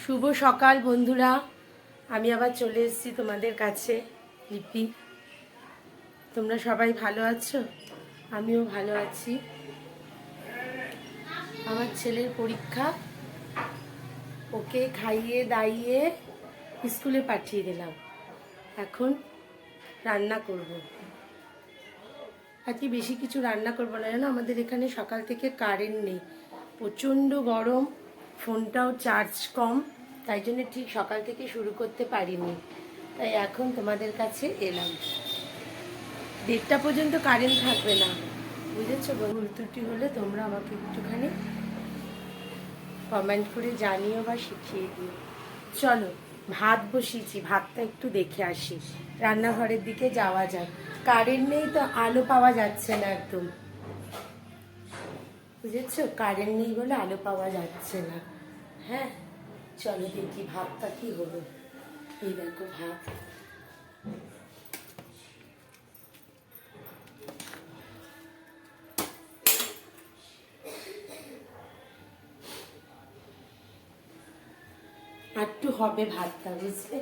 শুভ সকাল বন্ধুরা, আমি আবার চলে এসেছি তোমাদের কাছে। লিপি, তোমরা সবাই ভালো আছো? আমিও ভালো আছি। আমার ছেলের পরীক্ষা, ওকে খাইয়ে দাইয়ে স্কুলে পাঠিয়ে দিলাম। এখন রান্না করব। আজকে বেশি কিছু রান্না করবো না, জানো আমাদের এখানে সকাল থেকে কারেন্ট নেই, প্রচণ্ড গরম, ফোনটাও চার্জ কম, তাই জন্য ঠিক সকাল থেকে শুরু করতে পারিনি। তাই এখন তোমাদের কাছে এলাম। 1:30 পর্যন্ত কারেন্ট থাকবে না, বুঝেছো? ভুল ত্রুটি হলে তোমরা আমাকে একটুখানি কমেন্ট করে জানিও বা শিখিয়ে দিও। চলো, ভাত বসিয়েছি, ভাতটা একটু দেখে আসি। রান্নাঘরের দিকে যাওয়া যাক। কারেন্ট নেই তো আলো পাওয়া যাচ্ছে না একদম, বুঝেছো? কারেন্ট নেই বলে আলো পাওয়া যাচ্ছে না। হ্যাঁ, চলো দেখি ভাতটা কি হলো। এই দেখো ভাত। একটু হবে ভাতটা, বুঝলে?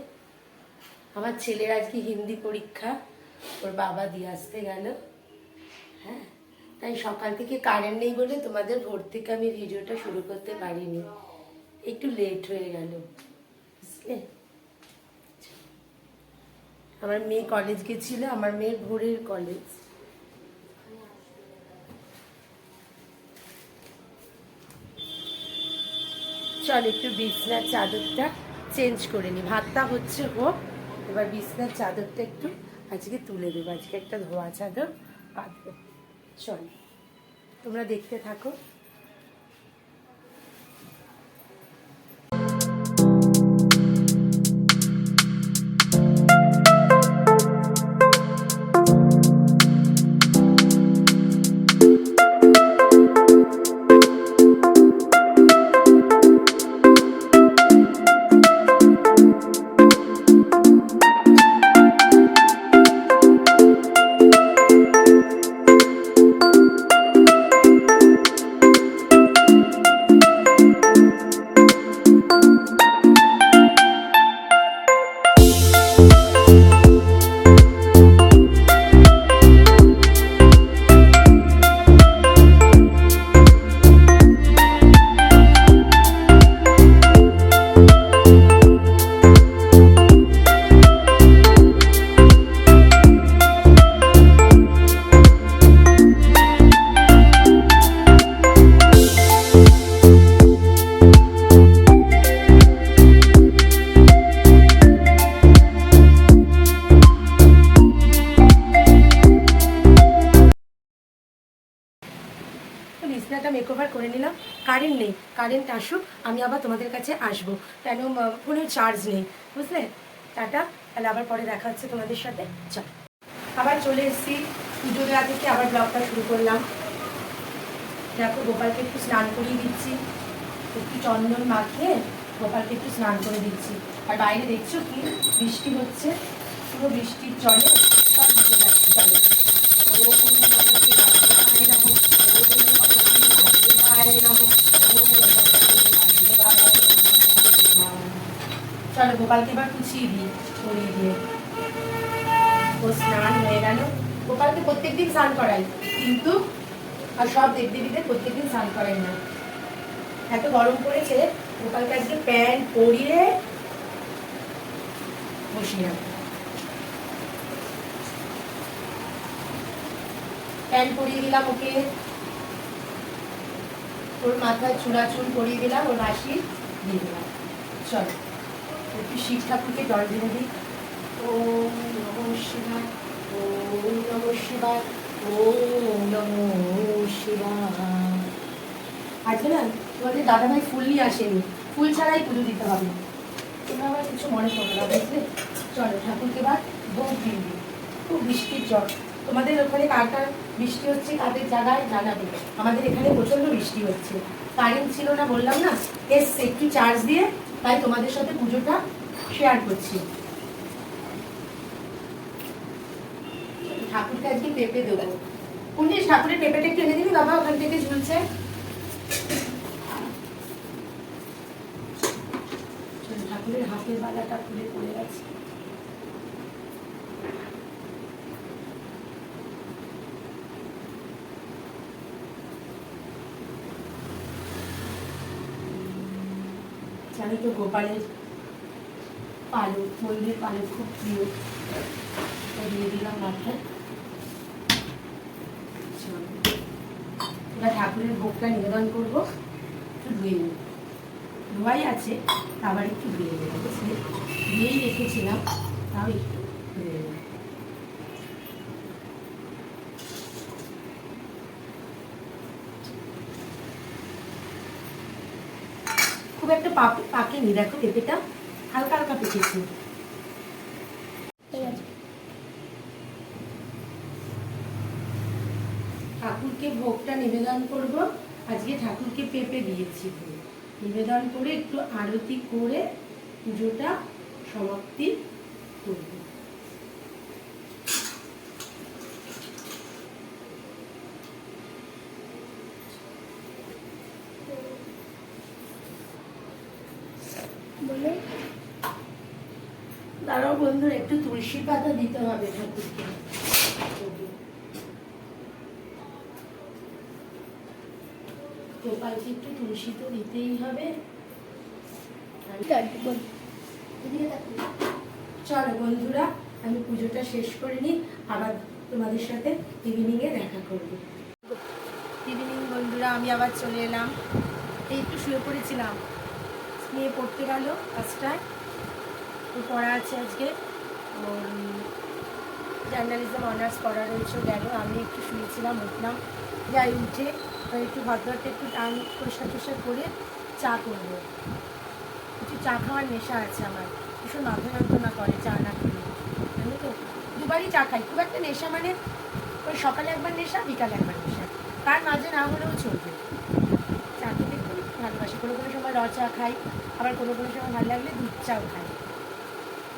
আমার ছেলের আজকে হিন্দি পরীক্ষা, ওর বাবা দিয়ে আসতে গেল। হ্যাঁ, তাই সকাল থেকে কারেন্ট নেই বলে তোমাদের ভোর থেকে আমি ভিডিওটা শুরু করতে পারিনি, একটু লেট হয়ে গেল, বুঝলে? আমার মেয়ে কলেজ গেছিল, আমার মেয়ের ভোরের কলেজ। চল একটু বিছনার চাদরটা চেঞ্জ করে নি, ভাতটা হচ্ছে হোক, এবার বিছনার চাদরটা একটু আজকে তুলে দেবো। আজকে একটা ধোয়া চাদর পাতবো। চল, তোমরা দেখতে থাকো। বিছনাটা মেকওভার করে নিলাম। কারেন্ট নেই, কারেন্ট আসুক, আমি আবার তোমাদের কাছে আসবো, কেন ফোনে চার্জ নেই, বুঝলে? টাটা, তাহলে আবার পরে দেখা হচ্ছে তোমাদের সাথে। চল, আবার চলে এসেছি পুজো দেওয়া থেকে, আবার ব্লগটা শুরু করলাম। দেখো, গোপালকে একটু স্নান করিয়ে দিচ্ছি, একটু চন্দন মাখিয়ে গোপালকে একটু স্নান করে দিচ্ছি। আর বাইরে দেখছো কি বৃষ্টি হচ্ছে, পুরো বৃষ্টির জলে সব ভিজে যাচ্ছে। চলো, চলো গোপালকে এবার কুচিয়ে দিই, পরিয়ে দিয়ে। ও স্নান হয়ে গেল। গোপালকে প্রত্যেকদিন স্নান করাই, কিন্তু আর সব দেবদেবীদের প্রত্যেকদিন স্নান করাই না। এত গরম পড়েছে, গোপালকে আজকে প্যান্ট পরিয়ে বসিয়ে রাখবো। প্যান্ট পরিয়ে দিলাম ওকে, ওর মাথায় চুল পরিয়ে দিলাম, ওর হাসি দিয়ে দিলাম। চল একটু শিব ঠাকুরকে জল দিয়ে দিই। ওম নমঃ শিবায়, ওম নমঃ শিবায়, ওম নমঃ শিবায়। আজকে না তোমাদের দাদাভাই ফুল নিয়ে আসেনি, ফুল ছাড়াই পুজো দিতে হবে। তোমরা আবার কিছু মনে করবে না, বুঝলে? চলো ঠাকুরকে এবার ভোগ দিয়ে দিই। খুব বৃষ্টির জল, তোমাদের ওখানে কার কার বৃষ্টি হচ্ছে, কাদের জায়গায় জানাবে। আমাদের এখানে প্রচন্ড বৃষ্টি হচ্ছে, কারেন্ট ছিল না, বললাম না, এসছে একটু চার্জ দিয়ে, তাই তোমাদের সাথে পুজোটা শেয়ার করছি। ঠাকুরকে আজকে পেঁপে দেবো। কোন জিনিস ঠাকুরের পেঁপেটা একটু এনে দিবি বাবা, ওখান থেকে ঝুলছে। ঠাকুরের হাতের বালাটা খুলে পড়ে গেছে। জানি তো গোপালের পালক, ময়ূরের পালক খুব প্রিয়, দিয়ে দিলাম মাথায়। এবার ঠাকুরের ভোগটা নিবেদন করবো, একটু ধুয়ে নেব, ধোয়াই আছে, আবার একটু ধুয়ে নেব, ধুয়েই রেখেছিলাম, তাও একটু ধুয়ে নেব। খুব একটা পাকেনি, দেখো পেঁপেটা হালকা হালকা পেকেছে। ঠাকুরকে ভোগটা নিবেদন করব। আজকে ঠাকুরকে পেঁপে দিয়েছি, নিবেদন করে একটু আরতি করে পুজোটা সমাপ্তি করব। দাঁড়াও বন্ধুরা, একটু তুলসী পাতা দিতে হবে ঠাকুরকে। গোপালকে একটু তুলসী তো দিতেই হবে। চলো বন্ধুরা, আমি পুজোটা শেষ করে নিই, আবার তোমাদের সাথে ইভিনিংয়ে দেখা করবো। ইভিনিং বন্ধুরা, আমি আবার চলে এলাম। এই একটু শুয়ে পড়েছিলাম, নিয়ে পড়তে গেল 5টায়, পড়া আছে আজকে, জার্নালিজম অনার্স পড়া রয়েছে, গেল। আমি একটু শুয়েছিলাম, উঠলাম, যাই উঠে একটু ভদ্রটা একটু টান পরিষ্কার টরিষ্কার করে চা করবো। একটু চা খাওয়ার নেশা আছে আমার, ভীষণ মাথা যন্ত্রণা করে চা না খেলে, জানো তো। দুবারই চা খাই, খুব একটা নেশা মানে ওই সকালে একবার নেশা, বিকালে একবার নেশা, তার মাঝে না হলেও চলবে। চা খেতে খুব ভালোবাসি, কোনো কোনো সময় র চা খাই, আবার কোনো কোনো সময় ভালো লাগলে দুধ চাও খাই।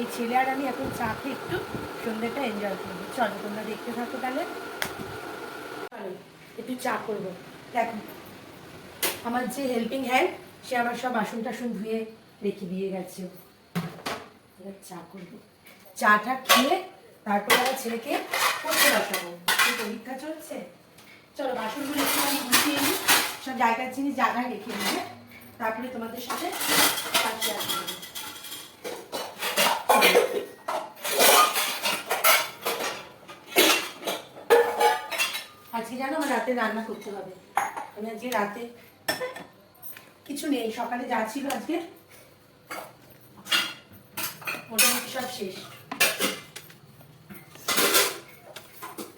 এই ছেলে আর আমি এখন চা খেয়ে একটু সন্ধ্যেটা এনজয় করবো। চলো তোমরা দেখতে থাকো তাহলে। চলো একটু চা করবো। দেখো আমার যে হেল্পিং হ্যান্ড, সে আমার সব বাসন টাসন ধুয়ে রেখে দিয়ে গেছে। চা করবো, চাটা খেয়ে তারপরে আমার ছেলেকে পড়তে বসাবো, পরীক্ষা চলছে। চলো বাসনগুলো একটু আমি গুছিয়ে নিই, সব জায়গার জিনিস জায়গায় রেখে দিয়ে তারপরে তোমাদের সাথে পাশে আসবো। আজকে জানো আমার রাতে রান্না করতে হবে। আমি আজকে রাতে কিছু নেই, সকালে যা ছিল আজকে মোটামুটি সব শেষ।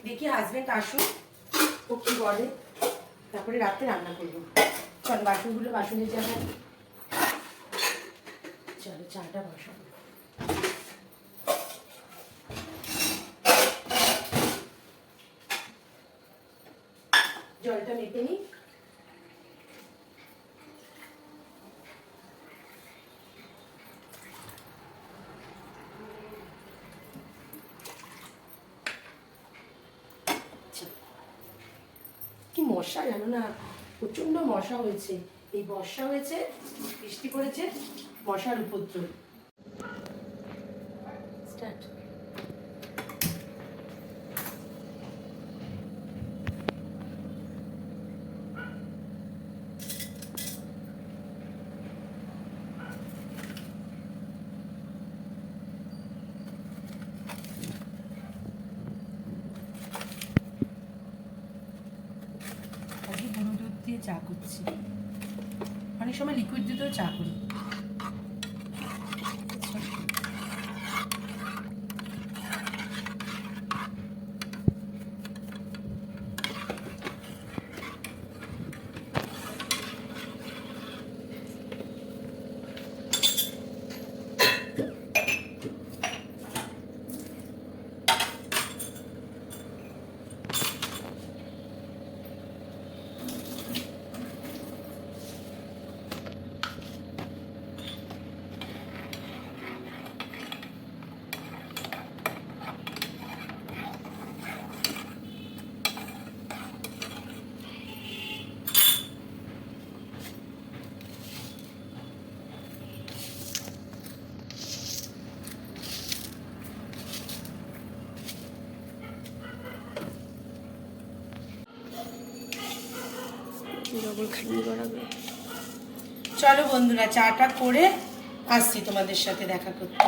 দেখি হাজবেন্ড আসুন, ও কি বলে, তারপরে রাতে রান্না করবো। চলো বাসনগুলো বাসনের জায়গায়, চলো চাটা বসাবো। জলটা মেপে নিই। কি মশা জানো না, প্রচন্ড মশা হয়েছে, এই বর্ষা হয়েছে, বৃষ্টি পড়েছে, মশার উপদ্রব। স্টার্ট। গুঁড়ো দুধ দিয়ে চা করছি, অনেক সময় লিকুইড দুধেও চা করি। ছাগল খাটনি করাবে। চলো বন্ধুরা, চাটা করে আসছি তোমাদের সাথে দেখা করতে।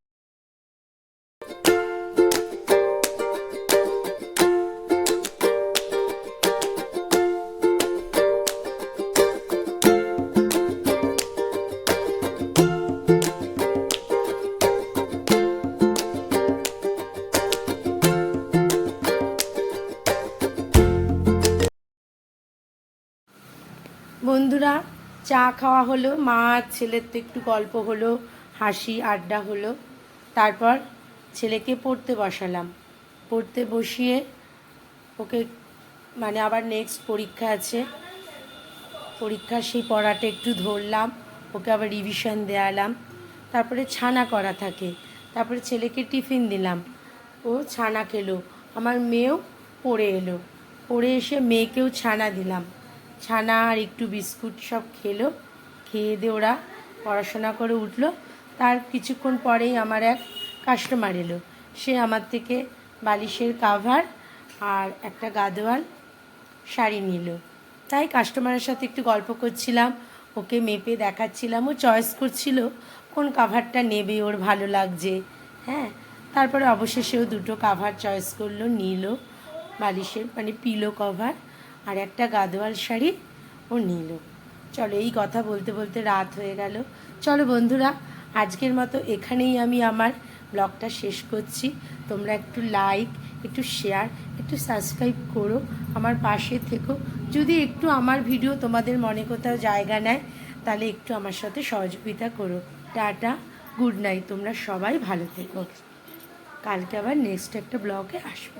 বন্ধুরা, চা খাওয়া হলো, মা আর ছেলের তো একটু গল্প হলো, হাসি আড্ডা হলো। তারপর ছেলেকে পড়তে বসালাম। পড়তে বসিয়ে ওকে মানে আবার নেক্সট পরীক্ষা আছে, পরীক্ষার সেই পড়াটা একটু ধরলাম, ওকে আবার রিভিশন দেওয়ালাম। তারপরে ছানা করা থাকে, তারপরে ছেলেকে টিফিন দিলাম, ও ছানা খেলো। আমার মেয়েও পড়ে এলো, পড়ে এসে মেয়েকেও ছানা দিলাম। ছানা আর একটু বিস্কুট সব খেলো। খেয়ে দিয়ে ওরা পড়াশোনা করে উঠলো। তার কিছুক্ষণ পরেই আমার এক কাস্টমার এলো। সে আমার থেকে বালিশের কাভার আর একটা গাদোয়াল শাড়ি নিল। তাই কাস্টমারের সাথে একটু গল্প করছিলাম, ওকে মেপে দেখাচ্ছিলাম, ও চয়েস করছিল কোন কাভারটা নেবে, ওর ভালো লাগছে। হ্যাঁ, তারপরে অবশেষেও দুটো কাভার চয়েস করলো, নিল। বালিশের মানে পিলো কভার আর একটা গাদোয়াল শাড়ি ও নিল। চলো, এই কথা বলতে বলতে রাত হয়ে গেল। চলো বন্ধুরা, আজকের মতো এখানেই আমি আমার ব্লগটা শেষ করছি। তোমরা একটু লাইক, একটু শেয়ার, একটু সাবস্ক্রাইব করো, আমার পাশে থেকো। যদি একটু আমার ভিডিও তোমাদের মনে কোথাও জায়গা নেয়, তাহলে একটু আমার সাথে সহযোগিতা করো। টাটা, গুড নাইট, তোমরা সবাই ভালো থেকো। কালকে আবার নেক্সট একটা ব্লগে আসবো।